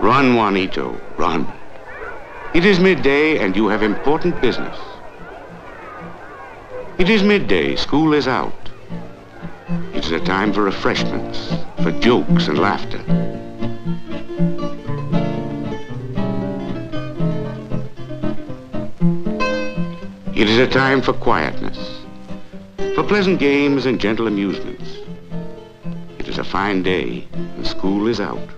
Run, Juanito, run. It is midday and you have important business. It is midday, school is out. It is a time for refreshments, for jokes and laughter. It is a time for quietness, for pleasant games and gentle amusements. It is a fine day and school is out.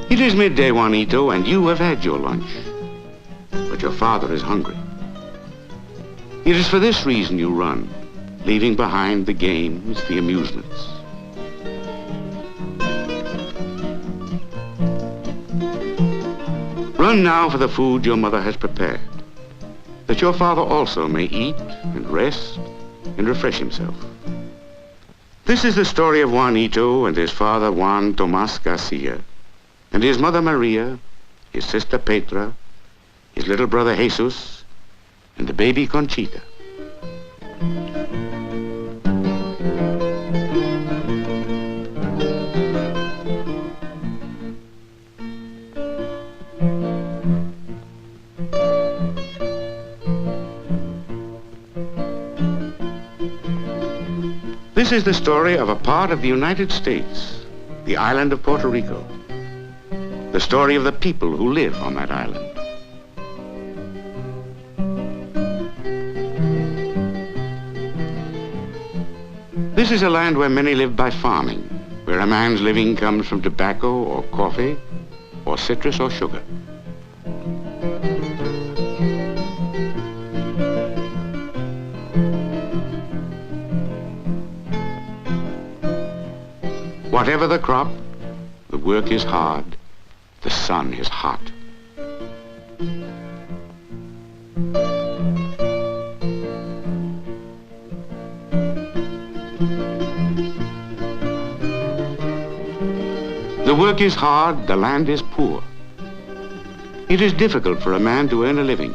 It is midday, Juanito, and you have had your lunch. But your father is hungry. It is for this reason you run, leaving behind the games, the amusements. Run now for the food your mother has prepared, that your father also may eat and rest and refresh himself. This is the story of Juanito and his father Juan Tomas Garcia, and his mother Maria, his sister Petra, his little brother Jesus, and the baby Conchita. This is the story of a part of the United States, the island of Puerto Rico. The story of the people who live on that island. This is a land where many live by farming, where a man's living comes from tobacco or coffee or citrus or sugar. Whatever the crop, the work is hard, the sun is hot. The work is hard, the land is poor. It is difficult for a man to earn a living.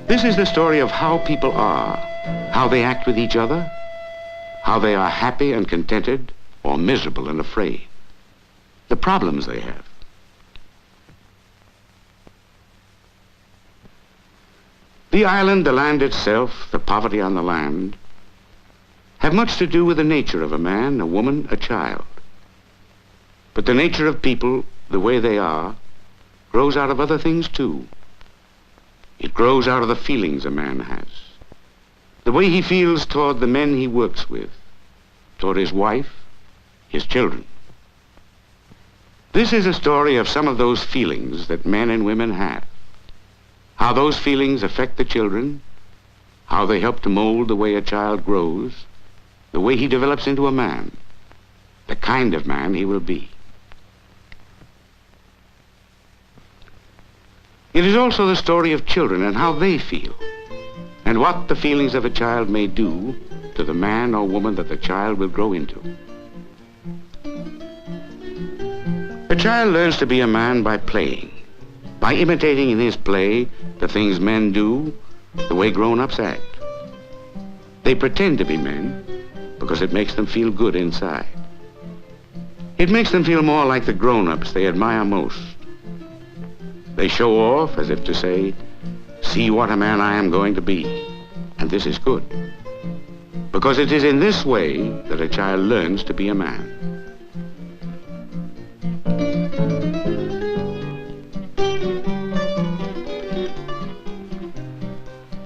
This is the story of how people are, how they act with each other, how they are happy and contented or miserable and afraid, the problems they have. The island, the land itself, the poverty on the land, have much to do with the nature of a man, a woman, a child. But the nature of people, the way they are, grows out of other things too. It grows out of the feelings a man has, the way he feels toward the men he works with, toward his wife, his children. This is a story of some of those feelings that men and women have, how those feelings affect the children, how they help to mold the way a child grows, the way he develops into a man, the kind of man he will be. It is also the story of children and how they feel, and what the feelings of a child may do to the man or woman that the child will grow into. A child learns to be a man by playing, by imitating in his play the things men do, the way grown-ups act. They pretend to be men because it makes them feel good inside. It makes them feel more like the grown-ups they admire most. They show off as if to say, see what a man I am going to be, and this is good. Because it is in this way that a child learns to be a man.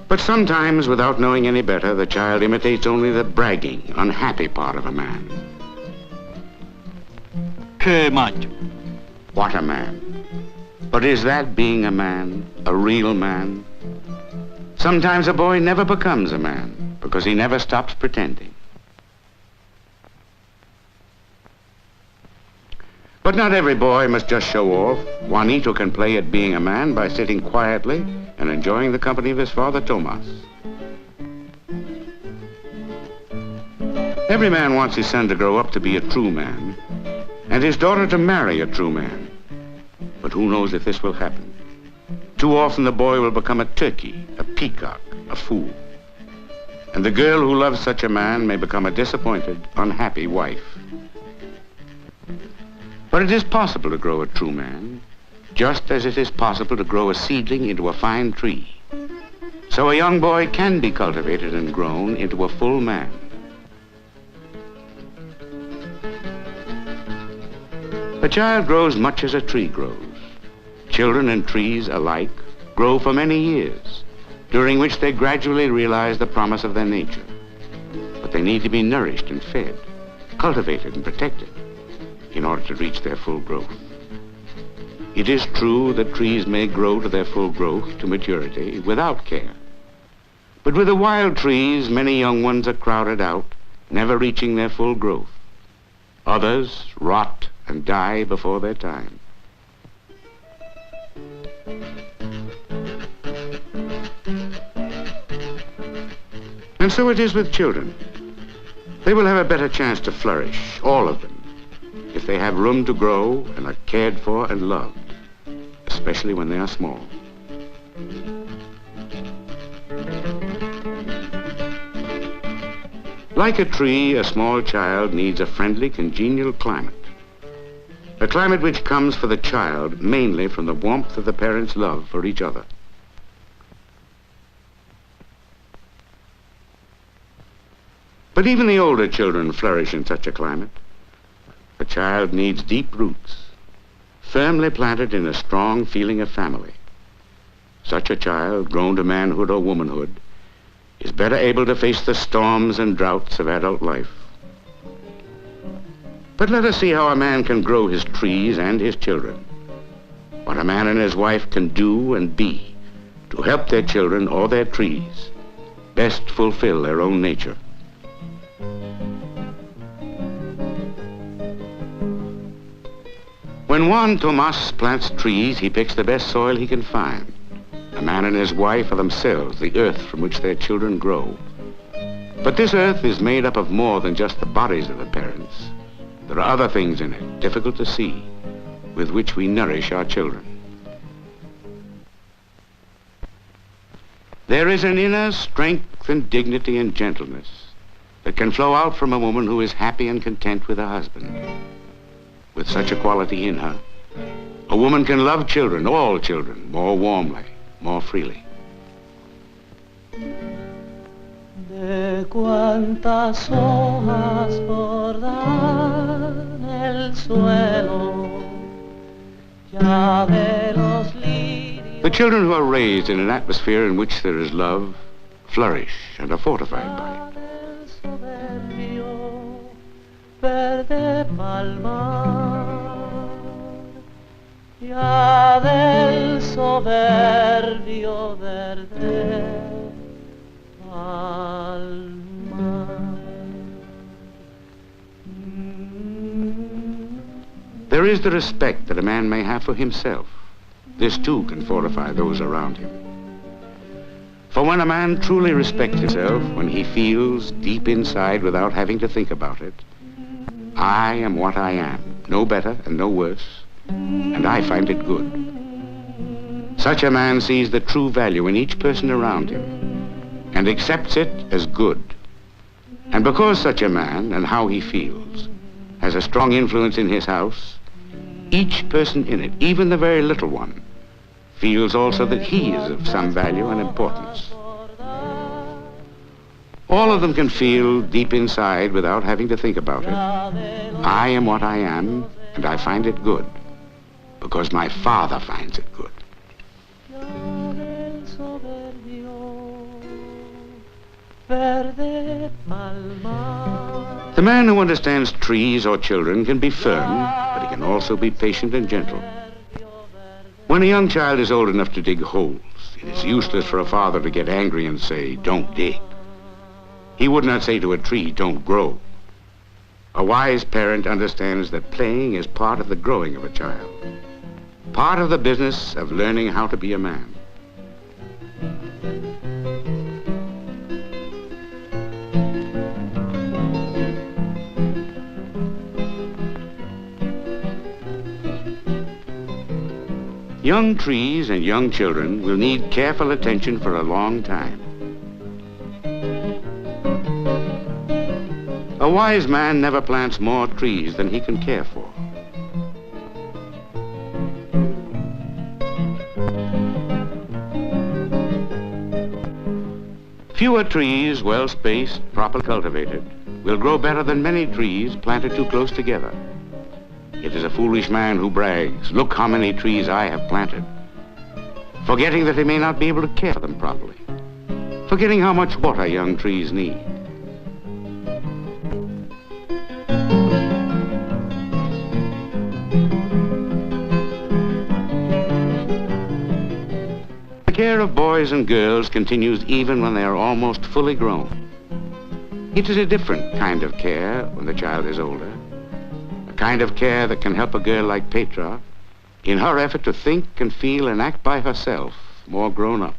But sometimes, without knowing any better, the child imitates only the bragging, unhappy part of a man. Que macho. What a man. But is that being a man, a real man? Sometimes a boy never becomes a man because he never stops pretending. But not every boy must just show off. Juanito can play at being a man by sitting quietly and enjoying the company of his father, Tomas. Every man wants his son to grow up to be a true man, and his daughter to marry a true man. But who knows if this will happen? Too often the boy will become a turkey, a peacock, a fool. And the girl who loves such a man may become a disappointed, unhappy wife. But it is possible to grow a true man, just as it is possible to grow a seedling into a fine tree. So a young boy can be cultivated and grown into a full man. A child grows much as a tree grows. Children and trees alike grow for many years, during which they gradually realize the promise of their nature. But they need to be nourished and fed, cultivated and protected in order to reach their full growth. It is true that trees may grow to their full growth, to maturity, without care. But with the wild trees, many young ones are crowded out, never reaching their full growth. Others rot and die before their time. And so it is with children. They will have a better chance to flourish, all of them, if they have room to grow and are cared for and loved, especially when they are small. Like a tree, a small child needs a friendly, congenial climate. A climate which comes for the child mainly from the warmth of the parents' love for each other. But even the older children flourish in such a climate. A child needs deep roots, firmly planted in a strong feeling of family. Such a child, grown to manhood or womanhood, is better able to face the storms and droughts of adult life. But let us see how a man can grow his trees and his children. What a man and his wife can do and be to help their children or their trees best fulfill their own nature. When Juan Tomas plants trees, he picks the best soil he can find. A man and his wife are themselves the earth from which their children grow. But this earth is made up of more than just the bodies of the parents. There are other things in it, difficult to see, with which we nourish our children. There is an inner strength and dignity and gentleness that can flow out from a woman who is happy and content with her husband. With such a quality in her, a woman can love children, all children, more warmly, more freely. De cuántas hojas bordan el suelo, ya de los lirios. The children who are raised in an atmosphere in which there is love flourish and are fortified by it. Verde palmar, ya del soberbio verde palmar. There is the respect that a man may have for himself. This too can fortify those around him. For when a man truly respects himself, when he feels deep inside without having to think about it, I am what I am, no better and no worse, and I find it good. Such a man sees the true value in each person around him and accepts it as good. And because such a man, and how he feels, has a strong influence in his house, each person in it, even the very little one, feels also that he is of some value and importance. All of them can feel deep inside without having to think about it. I am what I am, and I find it good, because my Father finds it good. The man who understands trees or children can be firm, but he can also be patient and gentle. When a young child is old enough to dig holes, it is useless for a father to get angry and say, "Don't dig." He would not say to a tree, "Don't grow." A wise parent understands that playing is part of the growing of a child, part of the business of learning how to be a man. Young trees and young children will need careful attention for a long time. A wise man never plants more trees than he can care for. Fewer trees, well spaced, properly cultivated, will grow better than many trees planted too close together. It is a foolish man who brags, "Look how many trees I have planted," forgetting that he may not be able to care for them properly, forgetting how much water young trees need. The care of boys and girls continues even when they are almost fully grown. It is a different kind of care when the child is older. Kind of care that can help a girl like Petra in her effort to think and feel and act by herself, more grown up.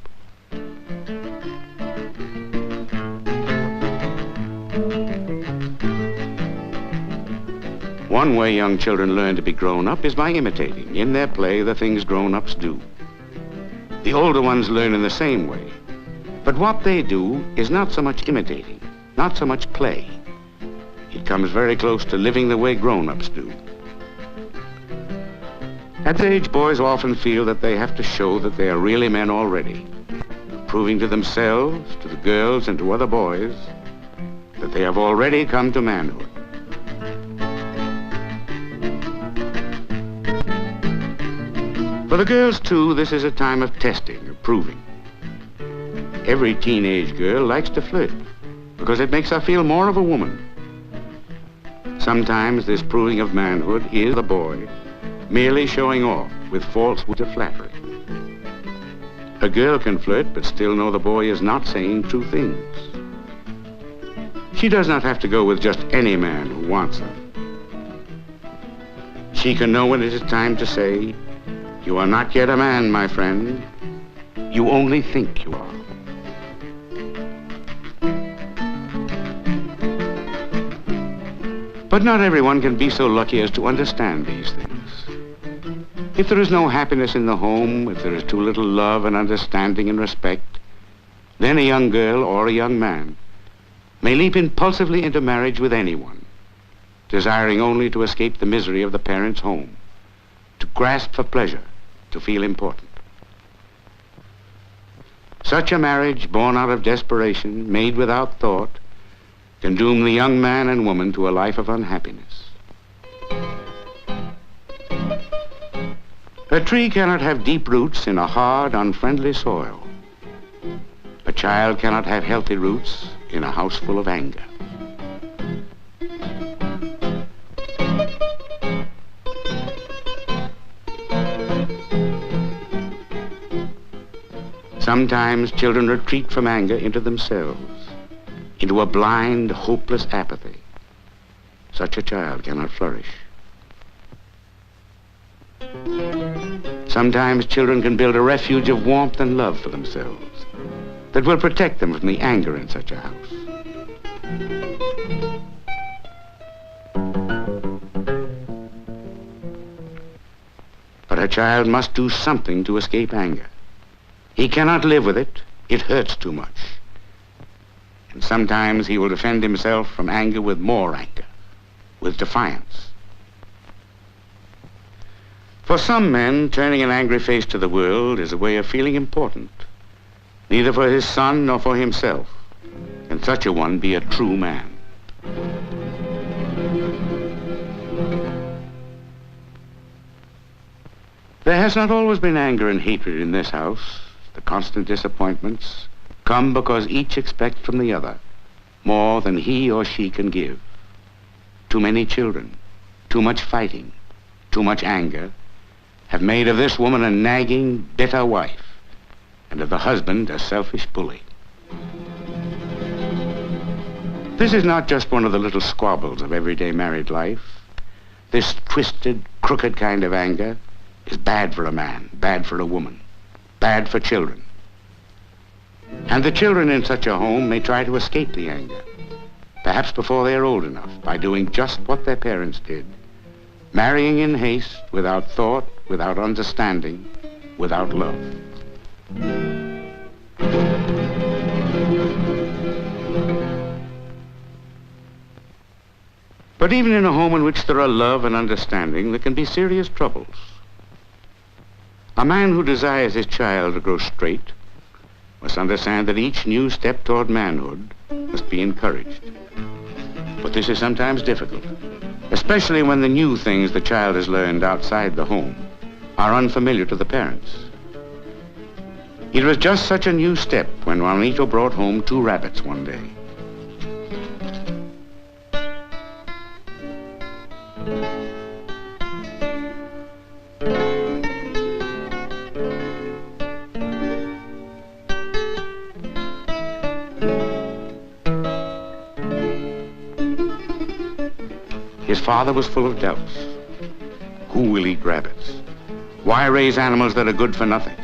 One way young children learn to be grown up is by imitating in their play the things grown-ups do. The older ones learn in the same way, but what they do is not so much imitating, not so much play. It comes very close to living the way grown-ups do. At this age, boys often feel that they have to show that they are really men already, proving to themselves, to the girls, and to other boys that they have already come to manhood. For the girls, too, this is a time of testing, of proving. Every teenage girl likes to flirt because it makes her feel more of a woman. Sometimes this proving of manhood is the boy merely showing off with false words of flattery. A girl can flirt but still know the boy is not saying true things. She does not have to go with just any man who wants her. She can know when it is time to say, "You are not yet a man, my friend. You only think you are." But not everyone can be so lucky as to understand these things. If there is no happiness in the home, if there is too little love and understanding and respect, then a young girl or a young man may leap impulsively into marriage with anyone, desiring only to escape the misery of the parents' home, to grasp for pleasure, to feel important. Such a marriage, born out of desperation, made without thought, can doom the young man and woman to a life of unhappiness. A tree cannot have deep roots in a hard, unfriendly soil. A child cannot have healthy roots in a house full of anger. Sometimes children retreat from anger into themselves, into a blind, hopeless apathy. Such a child cannot flourish. Sometimes children can build a refuge of warmth and love for themselves that will protect them from the anger in such a house. But a child must do something to escape anger. He cannot live with it. It hurts too much. And sometimes he will defend himself from anger with more anger, with defiance. For some men, turning an angry face to the world is a way of feeling important, neither for his son nor for himself. Can such a one be a true man? There has not always been anger and hatred in this house. The constant disappointments come because each expects from the other more than he or she can give. Too many children, too much fighting, too much anger have made of this woman a nagging, bitter wife, and of the husband a selfish bully. This is not just one of the little squabbles of everyday married life. This twisted, crooked kind of anger is bad for a man, bad for a woman, bad for children. And the children in such a home may try to escape the anger, perhaps before they are old enough, by doing just what their parents did, marrying in haste, without thought, without understanding, without love. But even in a home in which there are love and understanding, there can be serious troubles. A man who desires his child to grow straight must understand that each new step toward manhood must be encouraged. But this is sometimes difficult, especially when the new things the child has learned outside the home are unfamiliar to the parents. It was just such a new step when Juanito brought home 2 rabbits one day. His father was full of doubts. Who will eat rabbits? Why raise animals that are good for nothing?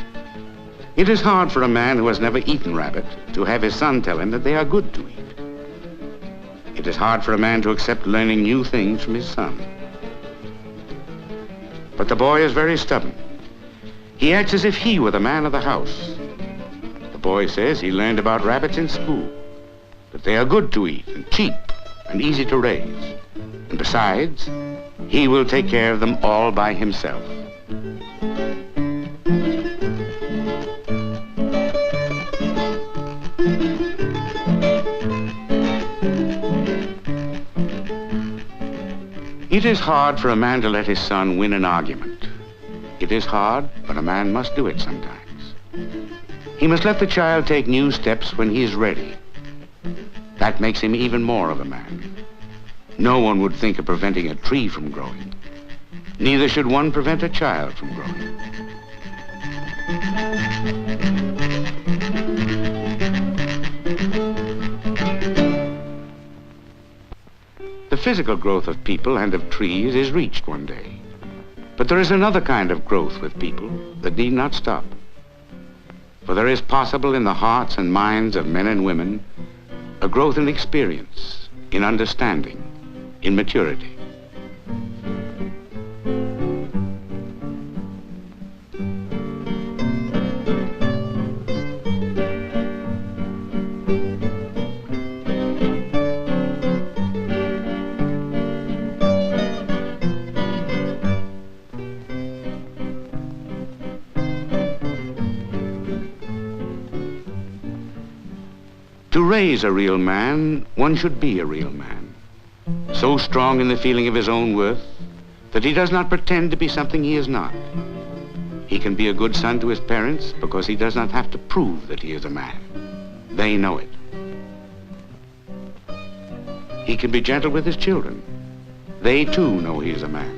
It is hard for a man who has never eaten rabbit to have his son tell him that they are good to eat. It is hard for a man to accept learning new things from his son. But the boy is very stubborn. He acts as if he were the man of the house. The boy says he learned about rabbits in school, that they are good to eat and cheap and easy to raise. And besides, he will take care of them all by himself. It is hard for a man to let his son win an argument. It is hard, but a man must do it sometimes. He must let the child take new steps when he is ready. That makes him even more of a man. No one would think of preventing a tree from growing. Neither should one prevent a child from growing. The physical growth of people and of trees is reached one day. But there is another kind of growth with people that need not stop. For there is possible in the hearts and minds of men and women a growth in experience, in understanding, in maturity. To raise a real man, one should be a real man. So strong in the feeling of his own worth that he does not pretend to be something he is not. He can be a good son to his parents because he does not have to prove that he is a man. They know it. He can be gentle with his children. They too know he is a man.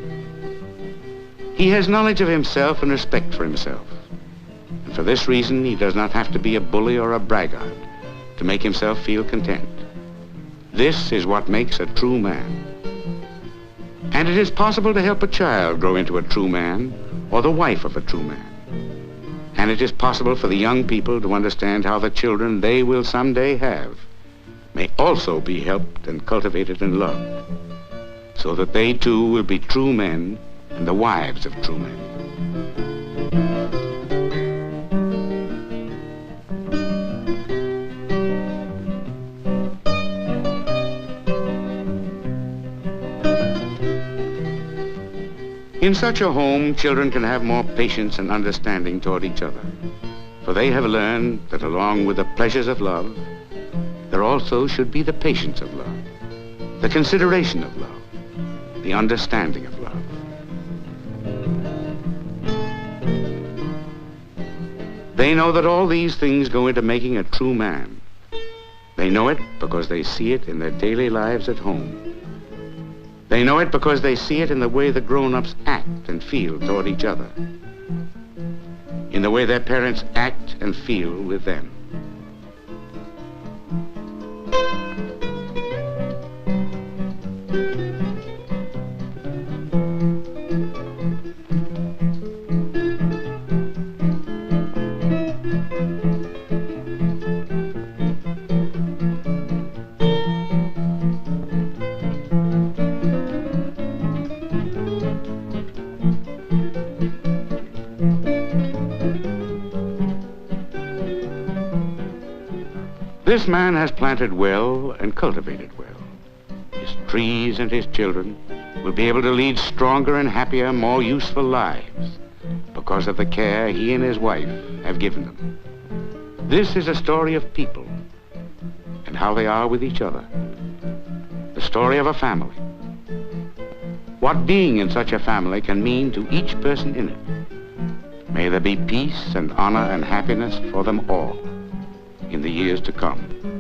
He has knowledge of himself and respect for himself. And for this reason, he does not have to be a bully or a braggart to make himself feel content. This is what makes a true man. And it is possible to help a child grow into a true man or the wife of a true man. And it is possible for the young people to understand how the children they will someday have may also be helped and cultivated and loved, so that they too will be true men and the wives of true men. In such a home, children can have more patience and understanding toward each other, for they have learned that along with the pleasures of love, there also should be the patience of love, the consideration of love, the understanding of love. They know that all these things go into making a true man. They know it because they see it in their daily lives at home. They know it because they see it in the way the grown-ups act and feel toward each other, in the way their parents act and feel with them. This man has planted well and cultivated well. His trees and his children will be able to lead stronger and happier, more useful lives because of the care he and his wife have given them. This is a story of people and how they are with each other. The story of a family. What being in such a family can mean to each person in it. May there be peace and honor and happiness for them all in the years to come.